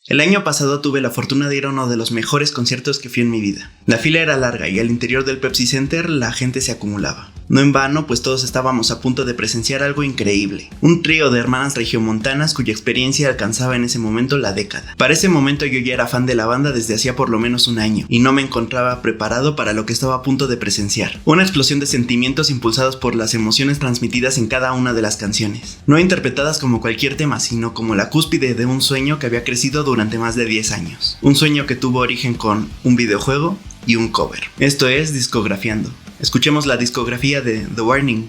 El año pasado tuve la fortuna de ir a uno de los mejores conciertos que fui en mi vida. La fila era larga y al interior del Pepsi Center la gente se acumulaba. No en vano, pues todos estábamos a punto de presenciar algo increíble. Un trío de hermanas regiomontanas cuya experiencia alcanzaba en ese momento la década. Para ese momento yo ya era fan de la banda desde hacía por lo menos un año y no me encontraba preparado para lo que estaba a punto de presenciar. Una explosión de sentimientos impulsados por las emociones transmitidas en cada una de las canciones. No interpretadas como cualquier tema, sino como la cúspide de un sueño que había crecido durante más de 10 años. Un sueño que tuvo origen con un videojuego y un cover. Esto es Discografiando. Escuchemos la discografía de The Warning.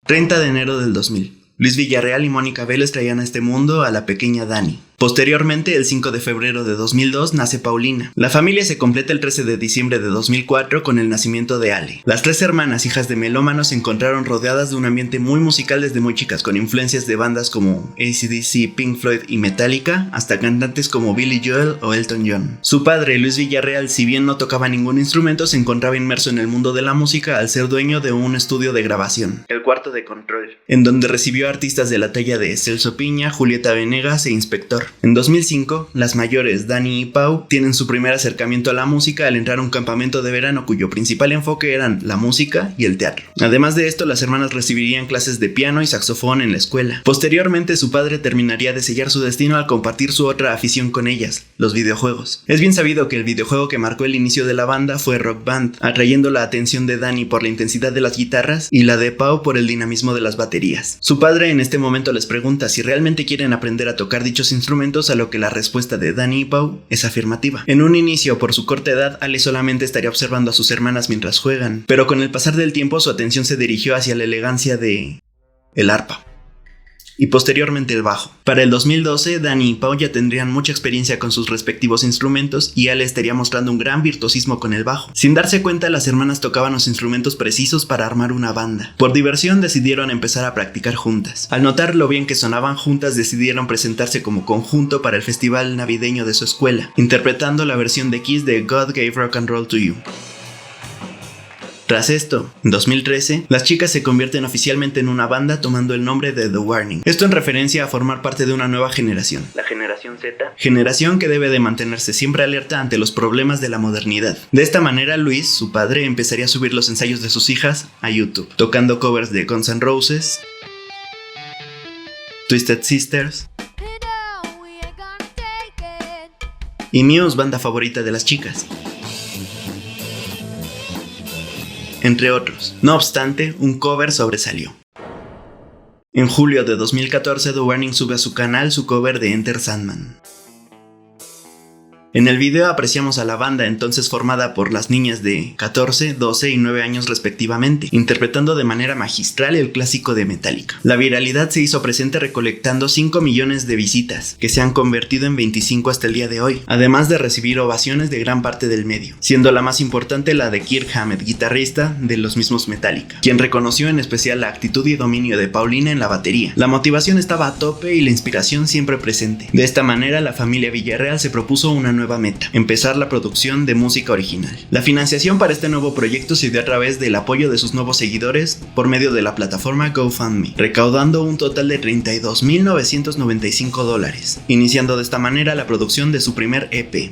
30 de enero del 2000. Luis Villarreal y Mónica Vélez traían a este mundo a la pequeña Dani. Posteriormente, el 5 de febrero de 2002, nace Paulina. La familia se completa el 13 de diciembre de 2004 con el nacimiento de Ale. Las tres hermanas, hijas de melómanos, se encontraron rodeadas de un ambiente muy musical desde muy chicas, con influencias de bandas como AC/DC, Pink Floyd y Metallica, hasta cantantes como Billy Joel o Elton John. Su padre, Luis Villarreal, si bien no tocaba ningún instrumento, se encontraba inmerso en el mundo de la música al ser dueño de un estudio de grabación, El Cuarto de Control, en donde recibió artistas de la talla de Celso Piña, Julieta Venegas e Inspector. En 2005, las mayores, Dani y Pau, tienen su primer acercamiento a la música al entrar a un campamento de verano cuyo principal enfoque eran la música y el teatro. Además de esto, las hermanas recibirían clases de piano y saxofón en la escuela. Posteriormente, su padre terminaría de sellar su destino al compartir su otra afición con ellas, los videojuegos. Es bien sabido que el videojuego que marcó el inicio de la banda fue Rock Band, atrayendo la atención de Dani por la intensidad de las guitarras y la de Pau por el dinamismo de las baterías. Su padre en este momento les pregunta si realmente quieren aprender a tocar dichos instrumentos, a lo que la respuesta de Dani y Pau es afirmativa. En un inicio, por su corta edad, Ale solamente estaría observando a sus hermanas mientras juegan, pero con el pasar del tiempo su atención se dirigió hacia la elegancia de el arpa y posteriormente el bajo. Para el 2012, Dani y Pau ya tendrían mucha experiencia con sus respectivos instrumentos y Ale estaría mostrando un gran virtuosismo con el bajo. Sin darse cuenta, las hermanas tocaban los instrumentos precisos para armar una banda. Por diversión decidieron empezar a practicar juntas. Al notar lo bien que sonaban juntas, decidieron presentarse como conjunto para el festival navideño de su escuela, interpretando la versión de Kiss de God Gave Rock and Roll to You. Tras esto, en 2013, las chicas se convierten oficialmente en una banda tomando el nombre de The Warning. Esto en referencia a formar parte de una nueva generación, la generación Z, generación que debe de mantenerse siempre alerta ante los problemas de la modernidad. De esta manera, Luis, su padre, empezaría a subir los ensayos de sus hijas a YouTube, tocando covers de Guns N' Roses, Twisted Sisters y Muse, banda favorita de las chicas, entre otros. No obstante, un cover sobresalió. En julio de 2014, The Warning sube a su canal su cover de Enter Sandman. En el video apreciamos a la banda entonces formada por las niñas de 14, 12 y 9 años respectivamente, interpretando de manera magistral el clásico de Metallica. La viralidad se hizo presente recolectando 5 millones de visitas, que se han convertido en 25 hasta el día de hoy, además de recibir ovaciones de gran parte del medio, siendo la más importante la de Kirk Hammett, guitarrista de los mismos Metallica, quien reconoció en especial la actitud y dominio de Paulina en la batería. La motivación estaba a tope y la inspiración siempre presente. De esta manera, la familia Villarreal se propuso una nueva meta: empezar la producción de música original. La financiación para este nuevo proyecto se dio a través del apoyo de sus nuevos seguidores por medio de la plataforma GoFundMe, recaudando un total de $32,995, iniciando de esta manera la producción de su primer EP.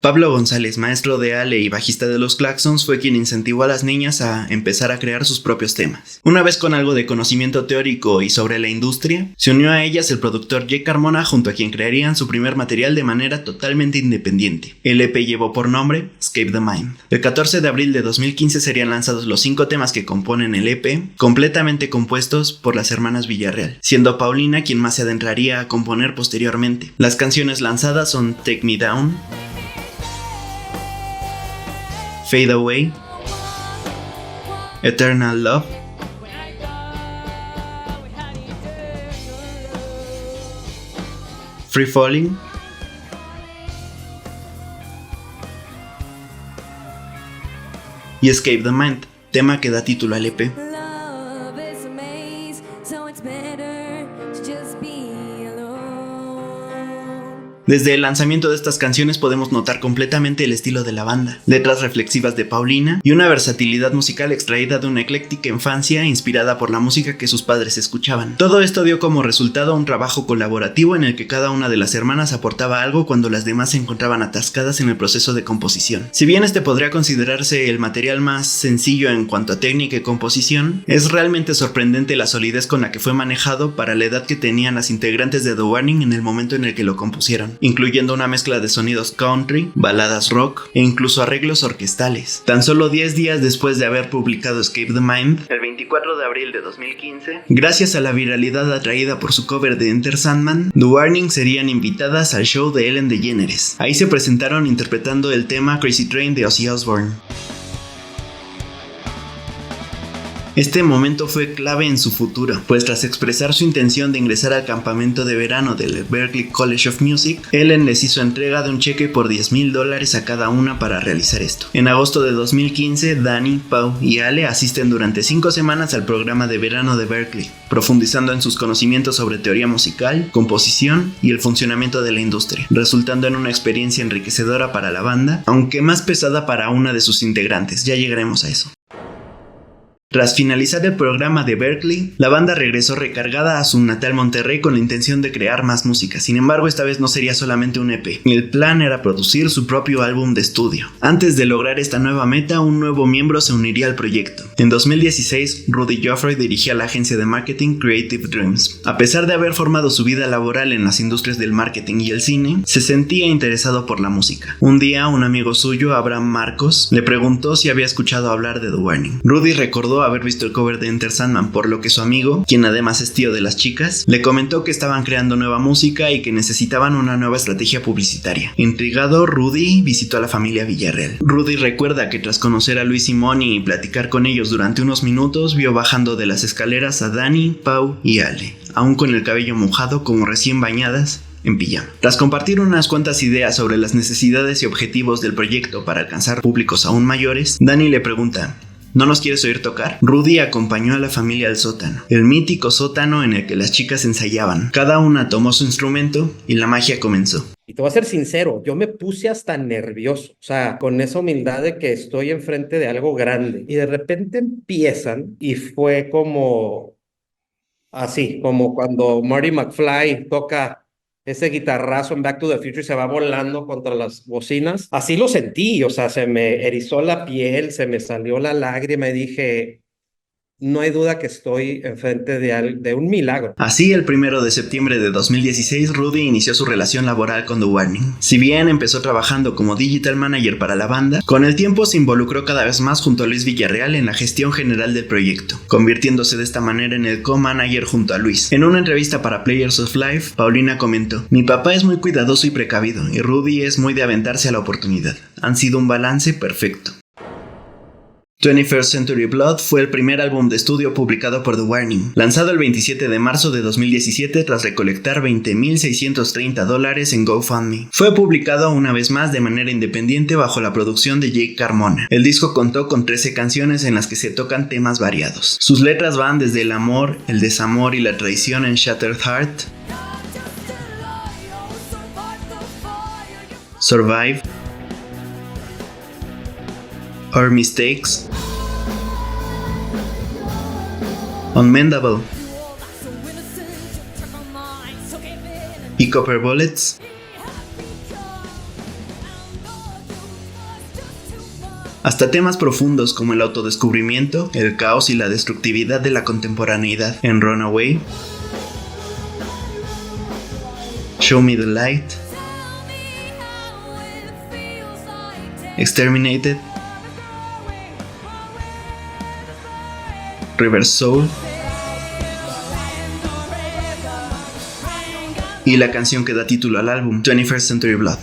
Pablo González, maestro de Ale y bajista de los Claxons, fue quien incentivó a las niñas a empezar a crear sus propios temas. Una vez con algo de conocimiento teórico y sobre la industria, se unió a ellas el productor Jake Carmona, junto a quien crearían su primer material de manera totalmente independiente. El EP llevó por nombre Escape the Mind. El 14 de abril de 2015 serían lanzados los 5 temas que componen el EP, completamente compuestos por las hermanas Villarreal, siendo Paulina quien más se adentraría a componer posteriormente. Las canciones lanzadas son Take Me Down, Fade Away, Eternal Love, Free Falling y Escape the Mind, tema que da título al EP. Desde el lanzamiento de estas canciones podemos notar completamente el estilo de la banda, letras reflexivas de Paulina y una versatilidad musical extraída de una ecléctica infancia inspirada por la música que sus padres escuchaban. Todo esto dio como resultado un trabajo colaborativo en el que cada una de las hermanas aportaba algo cuando las demás se encontraban atascadas en el proceso de composición. Si bien este podría considerarse el material más sencillo en cuanto a técnica y composición, es realmente sorprendente la solidez con la que fue manejado para la edad que tenían las integrantes de The Warning en el momento en el que lo compusieron, incluyendo una mezcla de sonidos country, baladas rock e incluso arreglos orquestales. Tan solo 10 días después de haber publicado Escape the Mind, el 24 de abril de 2015, gracias a la viralidad atraída por su cover de Enter Sandman, The Warning serían invitadas al show de Ellen DeGeneres. Ahí se presentaron interpretando el tema Crazy Train de Ozzy Osbourne. Este momento fue clave en su futuro, pues tras expresar su intención de ingresar al campamento de verano del Berklee College of Music, Ellen les hizo entrega de un cheque por $10,000 a cada una para realizar esto. En agosto de 2015, Dani, Pau y Ale asisten durante 5 semanas al programa de verano de Berklee, profundizando en sus conocimientos sobre teoría musical, composición y el funcionamiento de la industria, resultando en una experiencia enriquecedora para la banda, aunque más pesada para una de sus integrantes. Ya llegaremos a eso. Tras finalizar el programa de Berklee, la banda regresó recargada a su natal Monterrey con la intención de crear más música. Sin embargo, esta vez no sería solamente un EP. El plan era producir su propio álbum de estudio. Antes de lograr esta nueva meta, un nuevo miembro se uniría al proyecto. En 2016, Rudy Joffrey dirigía la agencia de marketing Creative Dreams. A pesar de haber formado su vida laboral en las industrias del marketing y el cine, se sentía interesado por la música. Un día, un amigo suyo, Abraham Marcos, le preguntó si había escuchado hablar de The Warning. Rudy recordó haber visto el cover de Enter Sandman, por lo que su amigo, quien además es tío de las chicas, le comentó que estaban creando nueva música y que necesitaban una nueva estrategia publicitaria. Intrigado, Rudy visitó a la familia Villarreal. Rudy recuerda que tras conocer a Luis Simón y platicar con ellos durante unos minutos, vio bajando de las escaleras a Dani, Pau y Ale, aún con el cabello mojado como recién bañadas, en pijama. Tras compartir unas cuantas ideas sobre las necesidades y objetivos del proyecto para alcanzar públicos aún mayores, Dani le pregunta: ¿no nos quieres oír tocar? Rudy acompañó a la familia al sótano, el mítico sótano en el que las chicas ensayaban. Cada una tomó su instrumento y la magia comenzó. Y te voy a ser sincero, yo me puse hasta nervioso, o sea, con esa humildad de que estoy enfrente de algo grande. Y de repente empiezan y fue como así, como cuando Marty McFly toca ese guitarrazo en Back to the Future y se va volando contra las bocinas. Así lo sentí, o sea, se me erizó la piel, se me salió la lágrima y dije, no hay duda que estoy enfrente de un milagro. Así, el 1 de septiembre de 2016, Rudy inició su relación laboral con The Warning. Si bien empezó trabajando como digital manager para la banda, con el tiempo se involucró cada vez más junto a Luis Villarreal en la gestión general del proyecto, convirtiéndose de esta manera en el co-manager junto a Luis. En una entrevista para Players of Life, Paulina comentó: mi papá es muy cuidadoso y precavido, y Rudy es muy de aventarse a la oportunidad. Han sido un balance perfecto. 21st Century Blood fue el primer álbum de estudio publicado por The Warning, lanzado el 27 de marzo de 2017 tras recolectar $20,630 en GoFundMe. Fue publicado una vez más de manera independiente bajo la producción de Jake Carmona. El disco contó con 13 canciones en las que se tocan temas variados. Sus letras van desde el amor, el desamor y la traición en Shattered Heart, Survive, Our Mistakes, Unmendable y Copper Bullets, hasta temas profundos como el autodescubrimiento, el caos y la destructividad de la contemporaneidad en Runaway, Show Me the Light, Exterminated, River Soul y la canción que da título al álbum, 21st Century Blood.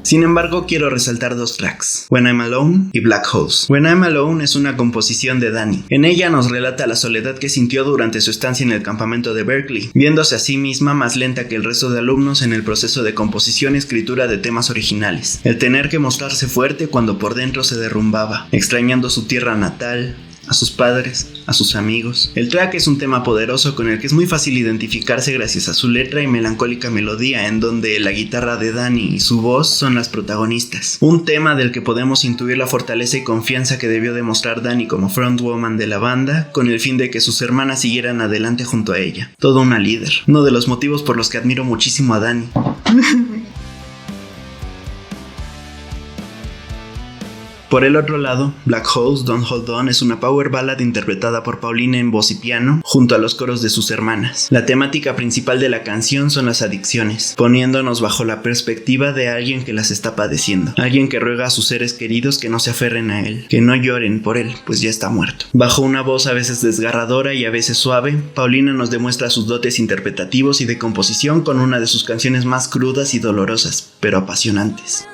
Sin embargo, quiero resaltar dos tracks, When I'm Alone y Black Holes. When I'm Alone es una composición de Dani. En ella nos relata la soledad que sintió durante su estancia en el campamento de Berkeley, viéndose a sí misma más lenta que el resto de alumnos en el proceso de composición y escritura de temas originales. El tener que mostrarse fuerte cuando por dentro se derrumbaba, extrañando su tierra natal, a sus padres, a sus amigos. El track es un tema poderoso con el que es muy fácil identificarse gracias a su letra y melancólica melodía, en donde la guitarra de Dani y su voz son las protagonistas. Un tema del que podemos intuir la fortaleza y confianza que debió demostrar Dani como frontwoman de la banda, con el fin de que sus hermanas siguieran adelante junto a ella. Toda una líder. Uno de los motivos por los que admiro muchísimo a Dani. Por el otro lado, Black Holes Don't Hold On es una power ballad interpretada por Paulina en voz y piano, junto a los coros de sus hermanas. La temática principal de la canción son las adicciones, poniéndonos bajo la perspectiva de alguien que las está padeciendo, alguien que ruega a sus seres queridos que no se aferren a él, que no lloren por él, pues ya está muerto. Bajo una voz a veces desgarradora y a veces suave, Paulina nos demuestra sus dotes interpretativos y de composición con una de sus canciones más crudas y dolorosas, pero apasionantes.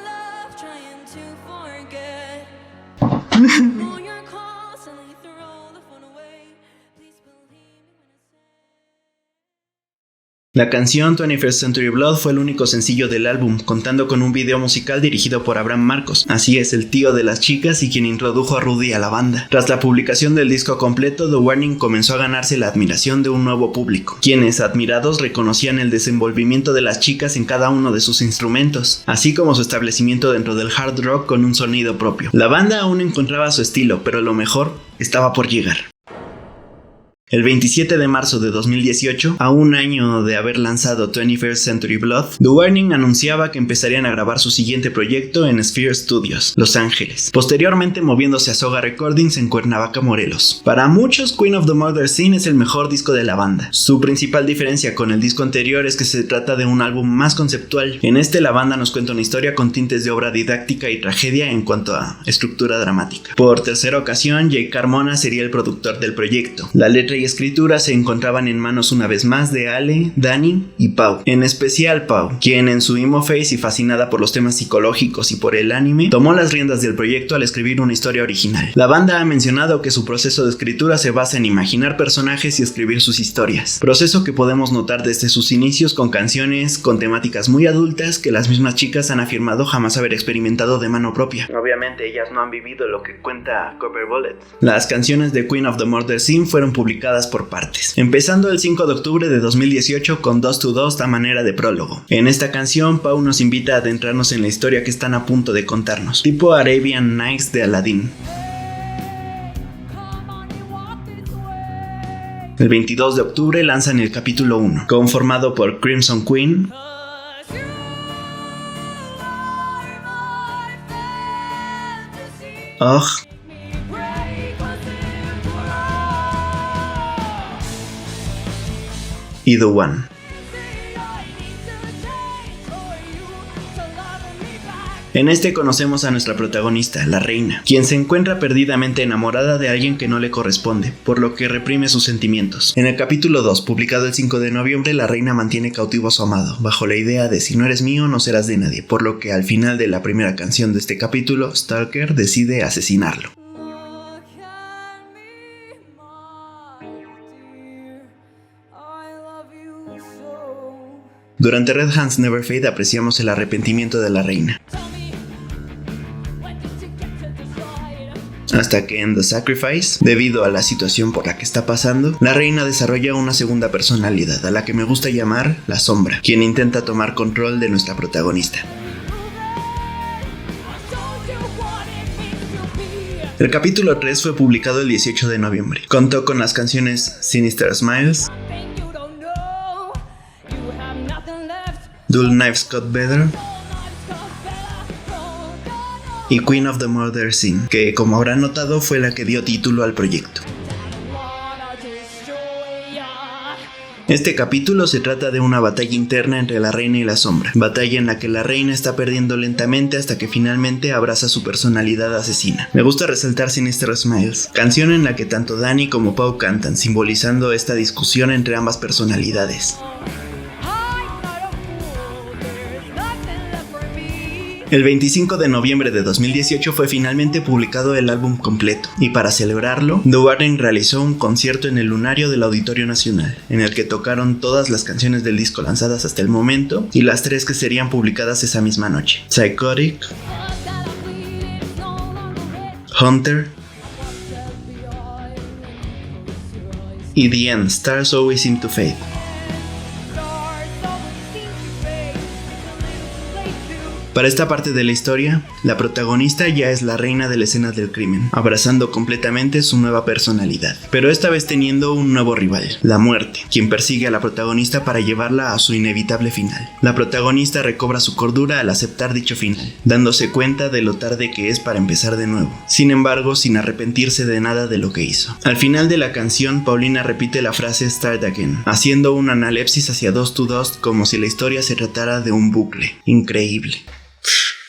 La canción 21st Century Blood fue el único sencillo del álbum, contando con un video musical dirigido por Abraham Marcos, así es, el tío de las chicas y quien introdujo a Rudy a la banda. Tras la publicación del disco completo, The Warning comenzó a ganarse la admiración de un nuevo público, quienes, admirados, reconocían el desenvolvimiento de las chicas en cada uno de sus instrumentos, así como su establecimiento dentro del hard rock con un sonido propio. La banda aún encontraba su estilo, pero lo mejor estaba por llegar. El 27 de marzo de 2018, a un año de haber lanzado 21st Century Blood, The Warning anunciaba que empezarían a grabar su siguiente proyecto en Sphere Studios, Los Ángeles, posteriormente moviéndose a Soga Recordings en Cuernavaca, Morelos. Para muchos, Queen of the Murder Scene es el mejor disco de la banda. Su principal diferencia con el disco anterior es que se trata de un álbum más conceptual. En este, la banda nos cuenta una historia con tintes de obra didáctica y tragedia en cuanto a estructura dramática. Por tercera ocasión, Jake Carmona sería el productor del proyecto. La letra y escritura se encontraban en manos una vez más de Ale, Dani y Pau. En especial Pau, quien en su emo face y fascinada por los temas psicológicos y por el anime, tomó las riendas del proyecto al escribir una historia original. La banda ha mencionado que su proceso de escritura se basa en imaginar personajes y escribir sus historias, proceso que podemos notar desde sus inicios con canciones con temáticas muy adultas que las mismas chicas han afirmado jamás haber experimentado de mano propia. Obviamente ellas no han vivido lo que cuenta Copper Bullet. Las canciones de Queen of the Murder Scene fueron publicadas por partes, empezando el 5 de octubre de 2018 con Dust to Dust a manera de prólogo. En esta canción, Pau nos invita a adentrarnos en la historia que están a punto de contarnos, tipo Arabian Nights de Aladdin. El 22 de octubre lanzan el capítulo 1, conformado por Crimson Queen, Ugh y The One. En este conocemos a nuestra protagonista, la reina, quien se encuentra perdidamente enamorada de alguien que no le corresponde, por lo que reprime sus sentimientos. En el capítulo 2, publicado el 5 de noviembre, la reina mantiene cautivo a su amado, bajo la idea de si no eres mío, no serás de nadie, por lo que al final de la primera canción de este capítulo, Stalker decide asesinarlo. Durante Red Hands Never Fade apreciamos el arrepentimiento de la reina, hasta que en The Sacrifice, debido a la situación por la que está pasando, la reina desarrolla una segunda personalidad, a la que me gusta llamar la sombra, quien intenta tomar control de nuestra protagonista. El capítulo 3 fue publicado el 18 de noviembre. Contó con las canciones Sinister Smiles, Dull Knives Cut Better y Queen of the Murder Scene, que como habrán notado fue la que dio título al proyecto. Este capítulo se trata de una batalla interna entre la reina y la sombra, batalla en la que la reina está perdiendo lentamente hasta que finalmente abraza su personalidad asesina. Me gusta resaltar Sinister Smiles, canción en la que tanto Dani como Pau cantan, simbolizando esta discusión entre ambas personalidades. El 25 de noviembre de 2018 fue finalmente publicado el álbum completo, y para celebrarlo, The Warning realizó un concierto en el Lunario del Auditorio Nacional, en el que tocaron todas las canciones del disco lanzadas hasta el momento y las 3 que serían publicadas esa misma noche: Psychotic, Hunter y The End, Stars Always Seem to Fade. Para esta parte de la historia, la protagonista ya es la reina de la escena del crimen, abrazando completamente su nueva personalidad, pero esta vez teniendo un nuevo rival, la muerte, quien persigue a la protagonista para llevarla a su inevitable final. La protagonista recobra su cordura al aceptar dicho final, dándose cuenta de lo tarde que es para empezar de nuevo, sin embargo sin arrepentirse de nada de lo que hizo. Al final de la canción, Paulina repite la frase Start Again, haciendo una analepsis hacia Dust to Dust como si la historia se tratara de un bucle. Increíble.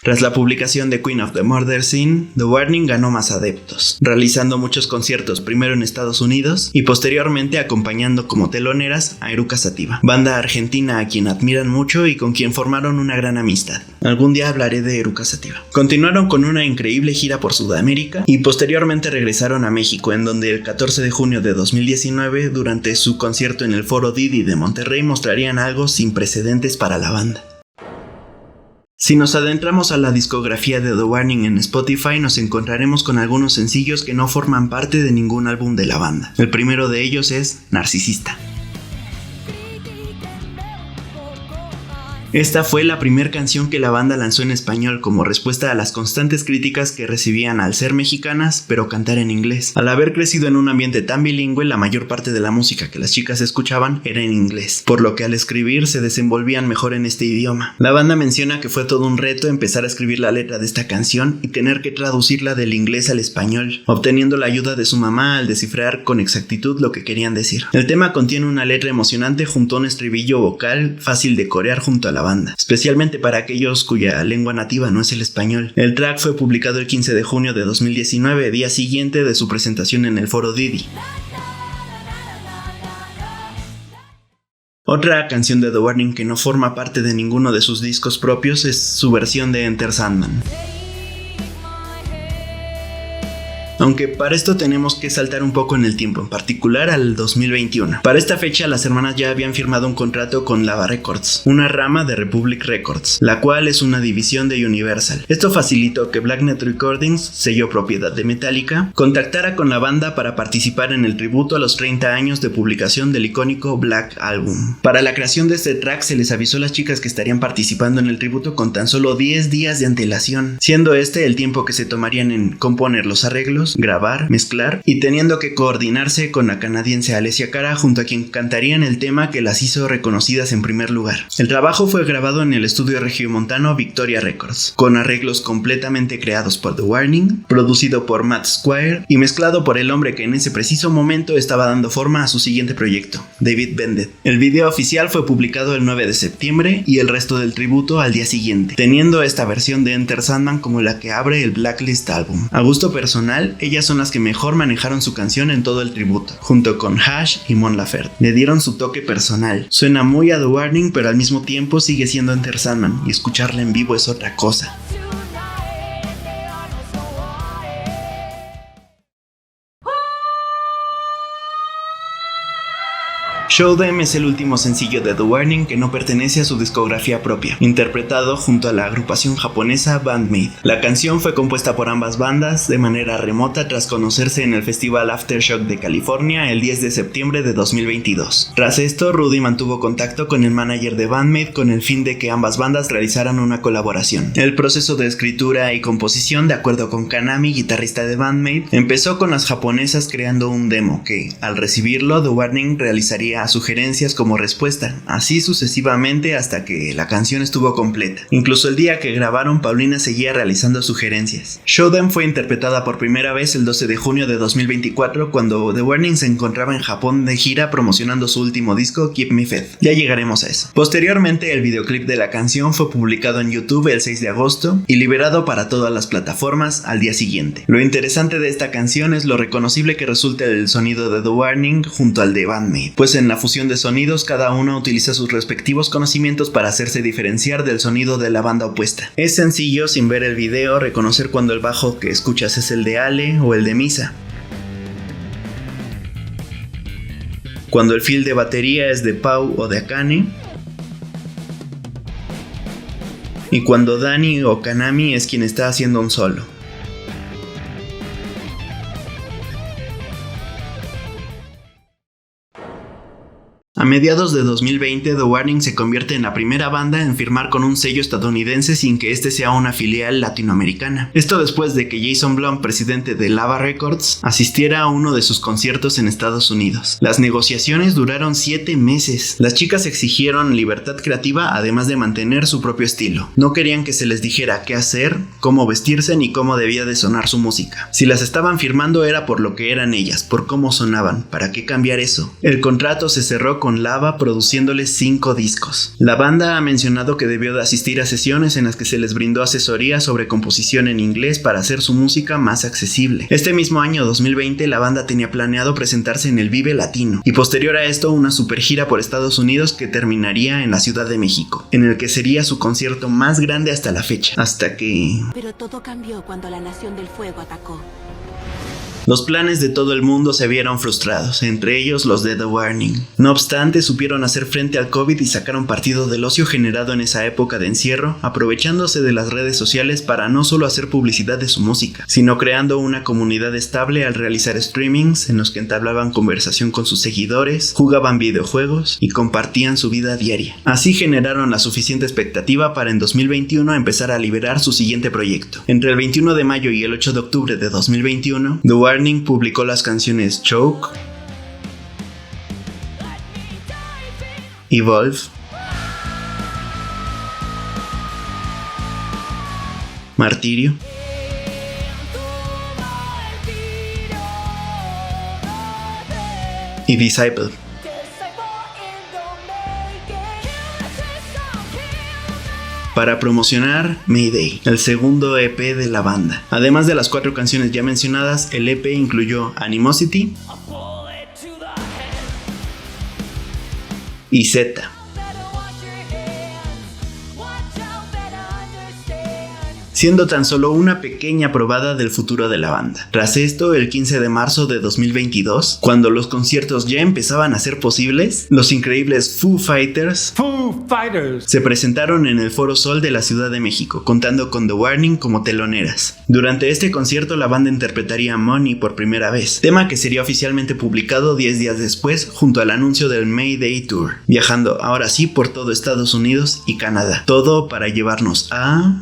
Tras la publicación de Queen of the Murder Scene, The Warning ganó más adeptos, realizando muchos conciertos primero en Estados Unidos y posteriormente acompañando como teloneras a Eruca Sativa, banda argentina a quien admiran mucho y con quien formaron una gran amistad. Algún día hablaré de Eruca Sativa. Continuaron con una increíble gira por Sudamérica y posteriormente regresaron a México, en donde el 14 de junio de 2019, durante su concierto en el Foro Didi de Monterrey, mostrarían algo sin precedentes para la banda. Si nos adentramos a la discografía de The Warning en Spotify, nos encontraremos con algunos sencillos que no forman parte de ningún álbum de la banda. El primero de ellos es Narcisista. Esta fue la primera canción que la banda lanzó en español como respuesta a las constantes críticas que recibían al ser mexicanas, pero cantar en inglés. Al haber crecido en un ambiente tan bilingüe, la mayor parte de la música que las chicas escuchaban era en inglés, por lo que al escribir se desenvolvían mejor en este idioma. La banda menciona que fue todo un reto empezar a escribir la letra de esta canción y tener que traducirla del inglés al español, obteniendo la ayuda de su mamá al descifrar con exactitud lo que querían decir. El tema contiene una letra emocionante junto a un estribillo vocal fácil de corear junto a la banda, especialmente para aquellos cuya lengua nativa no es el español. El track fue publicado el 15 de junio de 2019, día siguiente de su presentación en el Foro Didi. Otra canción de The Warning que no forma parte de ninguno de sus discos propios es su versión de Enter Sandman. Aunque para esto tenemos que saltar un poco en el tiempo, en particular al 2021. Para esta fecha las hermanas ya habían firmado un contrato con Lava Records, una rama de Republic Records, la cual es una división de Universal. Esto facilitó que Blacknet Recordings, sello propiedad de Metallica, contactara con la banda para participar en el tributo a los 30 años de publicación del icónico Black Album. Para la creación de este track se les avisó a las chicas que estarían participando en el tributo con tan solo 10 días de antelación, siendo este el tiempo que se tomarían en componer los arreglos, grabar, mezclar y teniendo que coordinarse con la canadiense Alessia Cara, junto a quien cantarían el tema que las hizo reconocidas en primer lugar. El trabajo fue grabado en el estudio regiomontano Victoria Records, con arreglos completamente creados por The Warning, producido por Matt Squire y mezclado por el hombre que en ese preciso momento estaba dando forma a su siguiente proyecto, David Bendeth. El video oficial fue publicado el 9 de septiembre y el resto del tributo al día siguiente, teniendo esta versión de Enter Sandman como la que abre el Blacklist álbum. A gusto personal, ellas son las que mejor manejaron su canción en todo el tributo, junto con Hash y Mon Laferte. Le dieron su toque personal. Suena muy a The Warning, pero al mismo tiempo sigue siendo Enter Sandman, y escucharla en vivo es otra cosa. Show Them es el último sencillo de The Warning que no pertenece a su discografía propia, interpretado junto a la agrupación japonesa Band-Maid. La canción fue compuesta por ambas bandas de manera remota tras conocerse en el festival Aftershock de California el 10 de septiembre de 2022. Tras esto, Rudy mantuvo contacto con el manager de Band-Maid con el fin de que ambas bandas realizaran una colaboración. El proceso de escritura y composición, de acuerdo con Kanami, guitarrista de Band-Maid, empezó con las japonesas creando un demo que, al recibirlo, The Warning realizaría sugerencias como respuesta, así sucesivamente hasta que la canción estuvo completa. Incluso el día que grabaron, Paulina seguía realizando sugerencias. Show Them fue interpretada por primera vez el 12 de junio de 2024 cuando The Warning se encontraba en Japón de gira promocionando su último disco, Keep Me Fed. Ya llegaremos a eso. Posteriormente, el videoclip de la canción fue publicado en YouTube el 6 de agosto y liberado para todas las plataformas al día siguiente. Lo interesante de esta canción es lo reconocible que resulta el sonido de The Warning junto al de Band-Maid, pues en la la fusión de sonidos, cada uno utiliza sus respectivos conocimientos para hacerse diferenciar del sonido de la banda opuesta. Es sencillo, sin ver el video, reconocer cuando el bajo que escuchas es el de Ale o el de Misa, cuando el fill de batería es de Pau o de Akane, y cuando Dani o Kanami es quien está haciendo un solo. A mediados de 2020, The Warning se convierte en la primera banda en firmar con un sello estadounidense sin que este sea una filial latinoamericana. Esto después de que Jason Blum, presidente de Lava Records, asistiera a uno de sus conciertos en Estados Unidos. Las negociaciones duraron 7 meses. Las chicas exigieron libertad creativa, además de mantener su propio estilo. No querían que se les dijera qué hacer, cómo vestirse ni cómo debía de sonar su música. Si las estaban firmando era por lo que eran ellas, por cómo sonaban. ¿Para qué cambiar eso? El contrato se cerró con Lava produciéndoles 5 discos. La banda ha mencionado que debió de asistir a sesiones en las que se les brindó asesoría sobre composición en inglés para hacer su música más accesible. Este mismo año 2020 la banda tenía planeado presentarse en el Vive Latino y posterior a esto una super gira por Estados Unidos que terminaría en la Ciudad de México, en el que sería su concierto más grande hasta la fecha, hasta que... Pero todo cambió cuando la Nación del Fuego atacó. Los planes de todo el mundo se vieron frustrados, entre ellos los de The Warning. No obstante, supieron hacer frente al COVID y sacaron partido del ocio generado en esa época de encierro, aprovechándose de las redes sociales para no solo hacer publicidad de su música, sino creando una comunidad estable al realizar streamings en los que entablaban conversación con sus seguidores, jugaban videojuegos y compartían su vida diaria. Así generaron la suficiente expectativa para en 2021 empezar a liberar su siguiente proyecto. Entre el 21 de mayo y el 8 de octubre de 2021, The Warning publicó las canciones Choke, Evolve, Martirio y Disciple, para promocionar Mayday, el segundo EP de la banda. Además de las 4 canciones ya mencionadas, el EP incluyó Animosity y Z. Siendo tan solo una pequeña probada del futuro de la banda. Tras esto, el 15 de marzo de 2022, cuando los conciertos ya empezaban a ser posibles, los increíbles Foo Fighters se presentaron en el Foro Sol de la Ciudad de México, contando con The Warning como teloneras. Durante este concierto, la banda interpretaría Money por primera vez, tema que sería oficialmente publicado 10 días después, junto al anuncio del Mayday Tour, viajando ahora sí por todo Estados Unidos y Canadá. Todo para llevarnos a...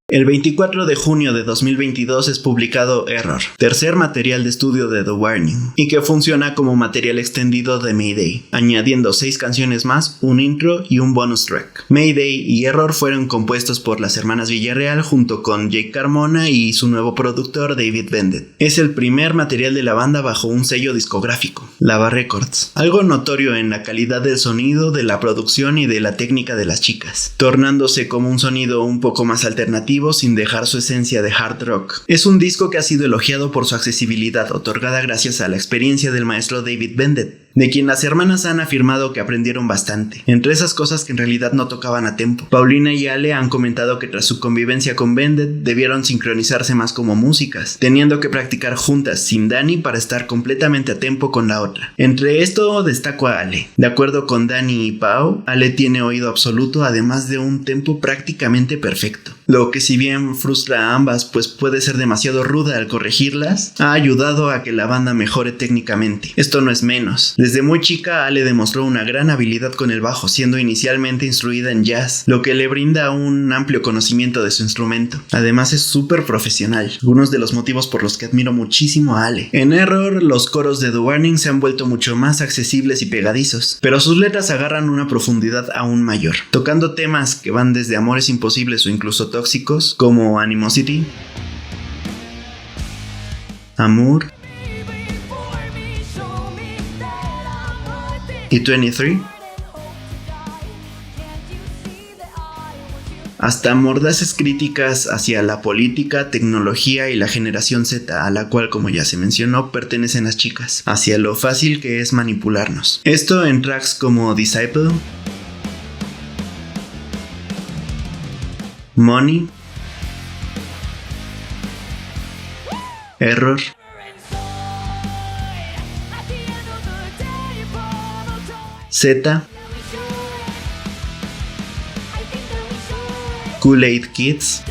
El 24 de junio de 2022 es publicado Error, tercer material de estudio de The Warning, y que funciona como material extendido de Mayday, añadiendo 6 canciones más, un intro y un bonus track. Mayday y Error fueron compuestos por las hermanas Villarreal junto con Jake Carmona y su nuevo productor David Bendett. Es el primer material de la banda bajo un sello discográfico, Lava Records, algo notorio en la calidad del sonido, de la producción y de la técnica de las chicas, tornándose como un sonido un poco más alternativo sin dejar su esencia de hard rock. Es un disco que ha sido elogiado por su accesibilidad, otorgada gracias a la experiencia del maestro David Bendett, de quien las hermanas han afirmado que aprendieron bastante, entre esas cosas que en realidad no tocaban a tempo. Paulina y Ale han comentado que tras su convivencia con Bendett debieron sincronizarse más como músicas, teniendo que practicar juntas sin Dani para estar completamente a tempo con la otra. Entre esto destaco a Ale. De acuerdo con Dani y Pau, Ale tiene oído absoluto además de un tempo prácticamente perfecto, lo que si bien frustra a ambas pues puede ser demasiado ruda al corregirlas, ha ayudado a que la banda mejore técnicamente. Esto no es menos. Desde muy chica Ale demostró una gran habilidad con el bajo, siendo inicialmente instruida en jazz, lo que le brinda un amplio conocimiento de su instrumento. Además es súper profesional, algunos de los motivos por los que admiro muchísimo a Ale. En Error, los coros de The Warning se han vuelto mucho más accesibles y pegadizos, pero sus letras agarran una profundidad aún mayor, tocando temas que van desde amores imposibles o incluso tóxicos, como Animosity, Amour y 23, hasta mordaces críticas hacia la política, tecnología y la generación Z, a la cual, como ya se mencionó, pertenecen las chicas, hacia lo fácil que es manipularnos. Esto en tracks como Disciple, Money, Error, Z, Kool-Aid Kids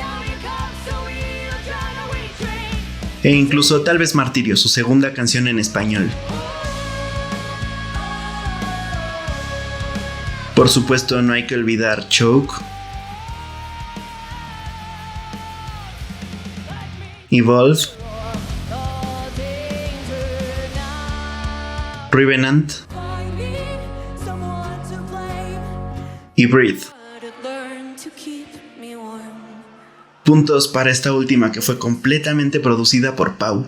e incluso tal vez Martirio, su segunda canción en español. Por supuesto, no hay que olvidar Choke, Evolve, Revenant y Breathe. Puntos para esta última, que fue completamente producida por Pau.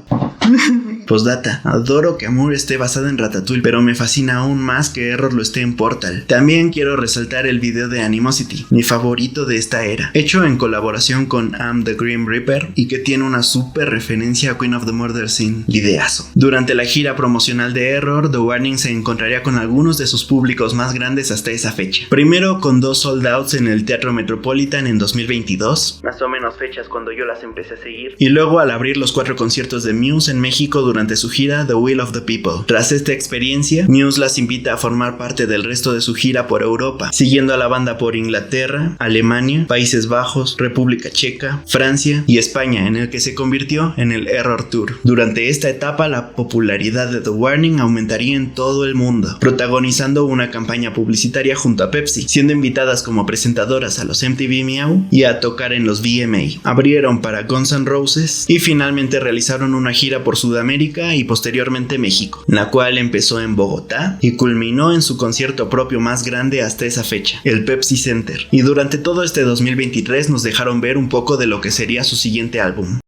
Postdata, adoro que Amour esté basada en Ratatouille, pero me fascina aún más que Error lo esté en Portal. También quiero resaltar el video de Animosity, mi favorito de esta era, hecho en colaboración con Am the Grim Reaper y que tiene una super referencia a Queen of the Murder Scene. Videazo. Durante la gira promocional de Error, The Warning se encontraría con algunos de sus públicos más grandes hasta esa fecha. Primero con 2 sold outs en el Teatro Metropolitan en 2022, más o menos fechas cuando yo las empecé a seguir, y luego al abrir los 4 conciertos de Muse en México durante su gira The Will of the People. Tras esta experiencia, Muse las invita a formar parte del resto de su gira por Europa, siguiendo a la banda por Inglaterra, Alemania, Países Bajos, República Checa, Francia y España, en el que se convirtió en el Error Tour. Durante esta etapa, la popularidad de The Warning aumentaría en todo el mundo, protagonizando una campaña publicitaria junto a Pepsi, siendo invitadas como presentadoras a los MTV Meow y a tocar en los VMA. Abrieron para Guns N' Roses y finalmente realizaron una gira por Sudamérica y posteriormente México, la cual empezó en Bogotá y culminó en su concierto propio más grande hasta esa fecha, el Pepsi Center. Y durante todo este 2023 nos dejaron ver un poco de lo que sería su siguiente álbum.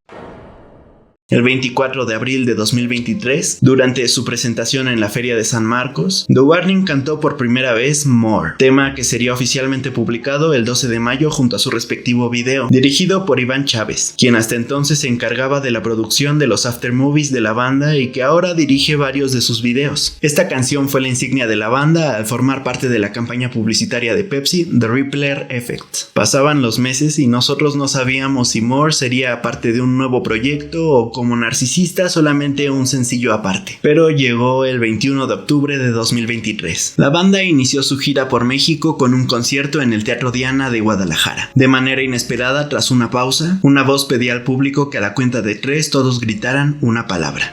El 24 de abril de 2023, durante su presentación en la Feria de San Marcos, The Warning cantó por primera vez More, tema que sería oficialmente publicado el 12 de mayo junto a su respectivo video, dirigido por Iván Chávez, quien hasta entonces se encargaba de la producción de los aftermovies de la banda y que ahora dirige varios de sus videos. Esta canción fue la insignia de la banda al formar parte de la campaña publicitaria de Pepsi, The Rippler Effect. Pasaban los meses y nosotros no sabíamos si More sería parte de un nuevo proyecto o como Narcisista solamente un sencillo aparte, pero llegó el 21 de octubre de 2023. La banda inició su gira por México con un concierto en el Teatro Diana de Guadalajara. De manera inesperada, tras una pausa, una voz pedía al público que a la cuenta de 3 todos gritaran una palabra.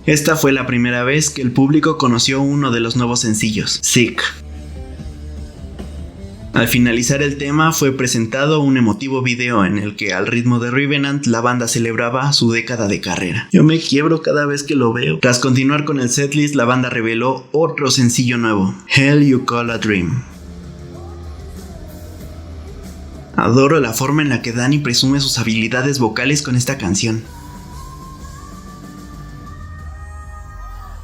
Esta fue la primera vez que el público conoció uno de los nuevos sencillos, Sick. Al finalizar el tema fue presentado un emotivo video en el que al ritmo de Revenant la banda celebraba su década de carrera. Yo me quiebro cada vez que lo veo. Tras continuar con el setlist, la banda reveló otro sencillo nuevo, Hell You Call a Dream. Adoro la forma en la que Dani presume sus habilidades vocales con esta canción.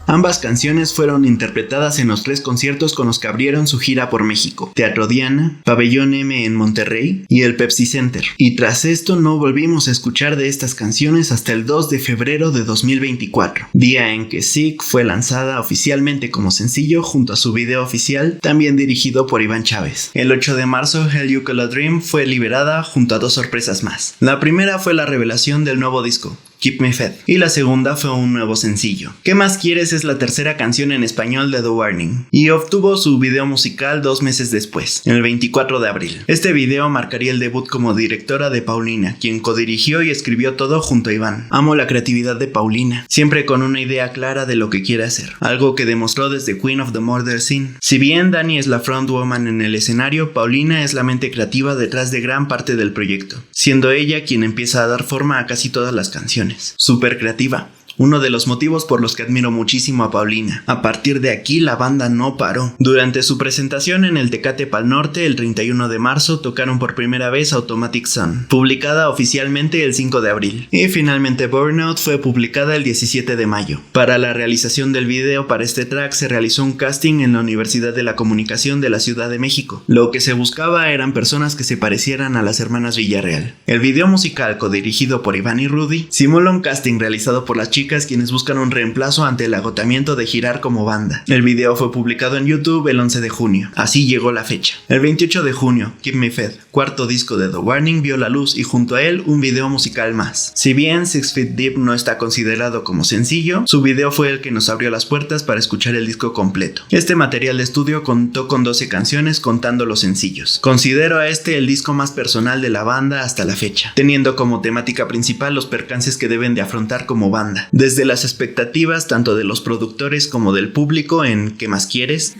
Ambas canciones fueron interpretadas en los 3 conciertos con los que abrieron su gira por México, Teatro Diana, Pabellón M en Monterrey y el Pepsi Center. Y tras esto no volvimos a escuchar de estas canciones hasta el 2 de febrero de 2024, día en que Sick fue lanzada oficialmente como sencillo junto a su video oficial, también dirigido por Iván Chávez. El 8 de marzo, Hell You Call a Dream fue liberada junto a 2 sorpresas más. La primera fue la revelación del nuevo disco, Keep Me Fed, y la segunda fue un nuevo sencillo. ¿Qué más quieres? Es la tercera canción en español de The Warning, y obtuvo su video musical 2 meses después, el 24 de abril. Este video marcaría el debut como directora de Paulina, quien codirigió y escribió todo junto a Iván. Amo la creatividad de Paulina, siempre con una idea clara de lo que quiere hacer, algo que demostró desde Queen of the Murder Scene. Si bien Dani es la frontwoman en el escenario, Paulina es la mente creativa detrás de gran parte del proyecto, siendo ella quien empieza a dar forma a casi todas las canciones. Súper creativa. uno de los motivos por los que admiro muchísimo a Paulina. A partir de aquí la banda no paró. Durante su presentación en el Tecate Pal Norte el 31 de marzo tocaron por primera vez Automatic Sun, publicada oficialmente el 5 de abril, y finalmente Burnout fue publicada el 17 de mayo. Para la realización del video para este track se realizó un casting en la Universidad de la Comunicación de la Ciudad de México. Lo que se buscaba eran personas que se parecieran a las hermanas Villarreal. El video musical, codirigido por Iván y Rudy, simula un casting realizado por las chicas quienes buscan un reemplazo ante el agotamiento de girar como banda. El video fue publicado en YouTube el 11 de junio. Así llegó la fecha. El 28 de junio, Keep Me Fed, cuarto disco de The Warning, vio la luz y junto a él un video musical más. Si bien 6 Feet Deep no está considerado como sencillo, su video fue el que nos abrió las puertas para escuchar el disco completo. Este material de estudio contó con 12 canciones contando los sencillos. Considero a este el disco más personal de la banda hasta la fecha, teniendo como temática principal los percances que deben de afrontar como banda, desde las expectativas tanto de los productores como del público en ¿Qué más quieres?,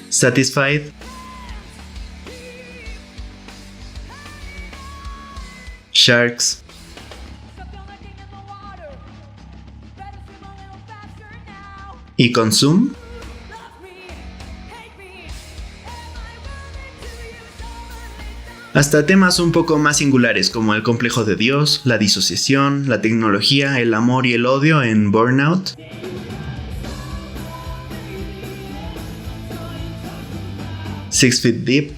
Satisfied, Sharks y Consume. Hasta temas un poco más singulares como el complejo de Dios, la disociación, la tecnología, el amor y el odio en Burnout. Six Feet Deep,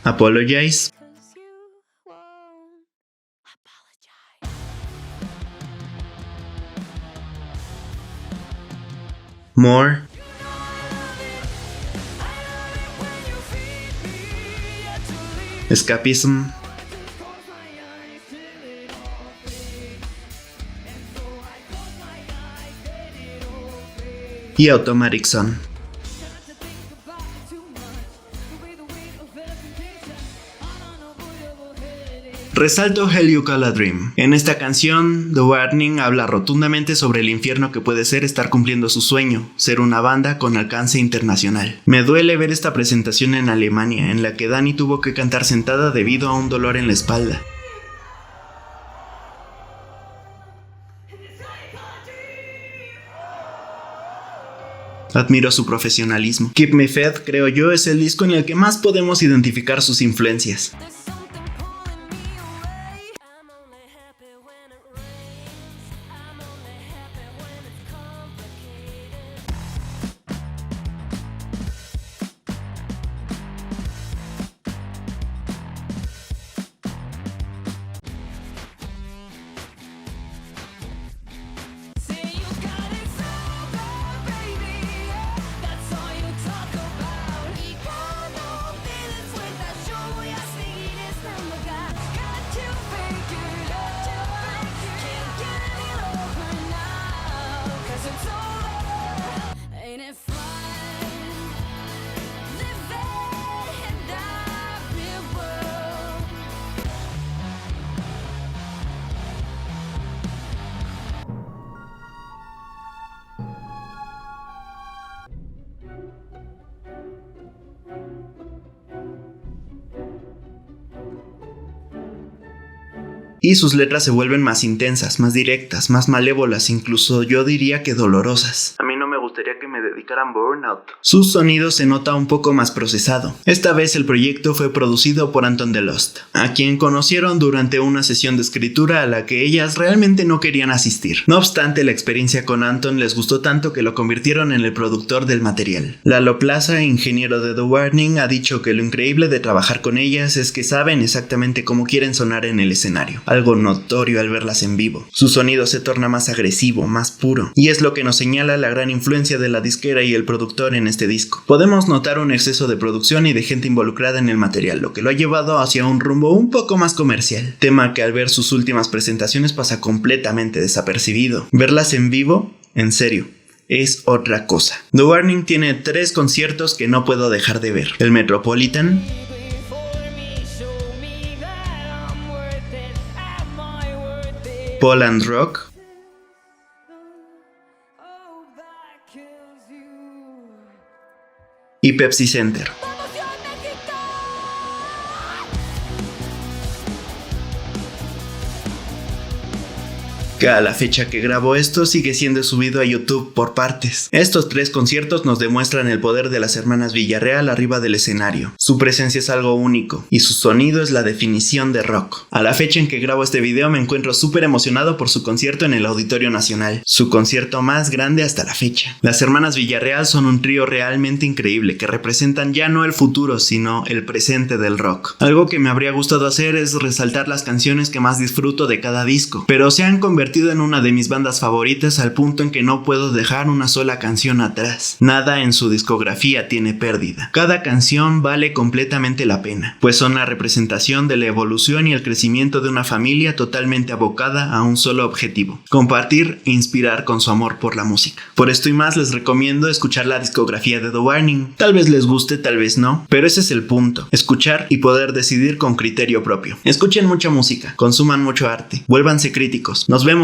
Apologize, More, Escapism y Automatic Sun. Resalto Hell You Call a Dream. En esta canción, The Warning habla rotundamente sobre el infierno que puede ser estar cumpliendo su sueño, ser una banda con alcance internacional. Me duele ver esta presentación en Alemania, en la que Dani tuvo que cantar sentada debido a un dolor en la espalda. Admiro su profesionalismo. Keep Me Fed, creo yo, es el disco en el que más podemos identificar sus influencias. Y sus letras se vuelven más intensas, más directas, más malévolas, incluso yo diría que dolorosas. A mí no me gustaría que me dedicaran Burnout. Su sonido se nota un poco más procesado. Esta vez el proyecto fue producido por Anton Delost, a quien conocieron durante una sesión de escritura a la que ellas realmente no querían asistir. No obstante, la experiencia con Anton les gustó tanto que lo convirtieron en el productor del material. Lalo Plaza, ingeniero de The Warning, ha dicho que lo increíble de trabajar con ellas es que saben exactamente cómo quieren sonar en el escenario. Algo notorio al verlas en vivo. Su sonido se torna más agresivo, más puro, y es lo que nos señala la gran influencia de la disquera y el productor en este disco. Podemos notar un exceso de producción y de gente involucrada en el material, lo que lo ha llevado hacia un rumbo un poco más comercial, tema que al ver sus últimas presentaciones pasa completamente desapercibido. Verlas en vivo, en serio, es otra cosa. The Warning tiene 3 conciertos que no puedo dejar de ver: el Metropolitan, Poland Rock y Pepsi Center. que a la fecha que grabo esto sigue siendo subido a YouTube por partes. Estos 3 conciertos nos demuestran el poder de las hermanas Villarreal arriba del escenario. Su presencia es algo único y su sonido es la definición de rock. A la fecha en que grabo este video me encuentro súper emocionado por su concierto en el Auditorio Nacional, su concierto más grande hasta la fecha. Las hermanas Villarreal son un trío realmente increíble que representan ya no el futuro sino el presente del rock. Algo que me habría gustado hacer es resaltar las canciones que más disfruto de cada disco, pero se han convertido en una de mis bandas favoritas al punto en que no puedo dejar una sola canción atrás. Nada en su discografía tiene pérdida. Cada canción vale completamente la pena, pues son la representación de la evolución y el crecimiento de una familia totalmente abocada a un solo objetivo: compartir e inspirar con su amor por la música. Por esto y más les recomiendo escuchar la discografía de The Warning. Tal vez les guste, tal vez no, pero ese es el punto: escuchar y poder decidir con criterio propio. Escuchen mucha música, consuman mucho arte, vuélvanse críticos. Nos vemos.